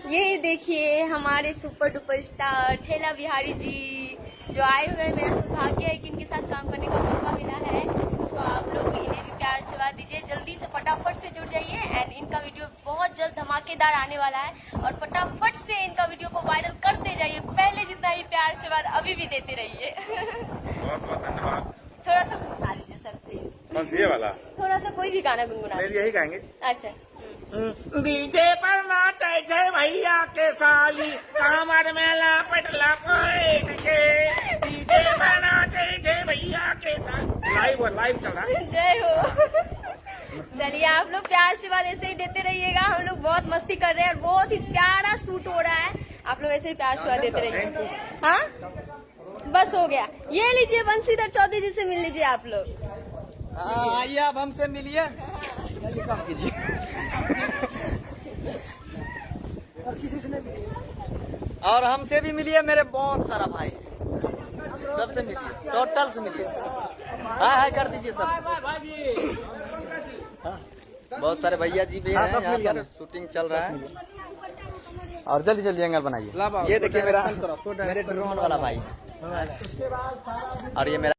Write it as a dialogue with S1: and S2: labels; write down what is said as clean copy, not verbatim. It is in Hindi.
S1: ये देखिए हमारे सुपर डुपर स्टार छैला बिहारी जी जो आए हुए हैं। मेरा सौभाग्य है कि इनके साथ काम करने का मौका मिला है। तो आप लोग इन्हें भी प्यार आशीर्वाद दीजिए, जल्दी से फटाफट से जुड़ जाइए। एंड इनका वीडियो बहुत जल्द धमाकेदार आने वाला है और फटाफट से इनका वीडियो को वायरल करते जाइए। पहले जितना ही प्यार आशीर्वाद अभी भी देते रहिए।
S2: बहुत बहुत धन्यवाद।
S1: थोड़ा सा गुनगुना दीजिए सर प्लीज।
S2: कौन सी ये वाला?
S1: थोड़ा सा कोई भी गाना गुनगुना
S2: मेरे
S1: दीजिए।
S2: यही गाएंगे।
S1: अच्छा
S2: डीजे पर नाचे जय भैया के साली कमर में लपट लपेट के डीजे पर नाचे जय भैया के लाइव चल रहा है।
S1: जय हो। चलिए आप लोग प्यार आशीर्वाद ऐसे ही देते रहिएगा। हम लोग बहुत मस्ती कर रहे हैं और बहुत ही प्यारा शूट हो रहा है। आप लोग ऐसे ही प्यार आशीर्वाद देते रहिए। हाँ बस हो गया। ये लीजिए बंशीधर चौधरी जी से मिल लीजिए आप लोग।
S3: आइए आप हमसे मिलिए। और किसी से नहीं, और हमसे भी मिलिए। मेरे बहुत सारा भाई सबसे मिलिए, टोटल से मिलिए। हाय हाय कर दीजिए सब। बहुत सारे भैया जी भी हैं यहाँ पर, शूटिंग चल रहा है और जल्दी जल्दी एंगल बनाइए। ये देखिए मेरे ड्रोन वाला भाई और ये मेरा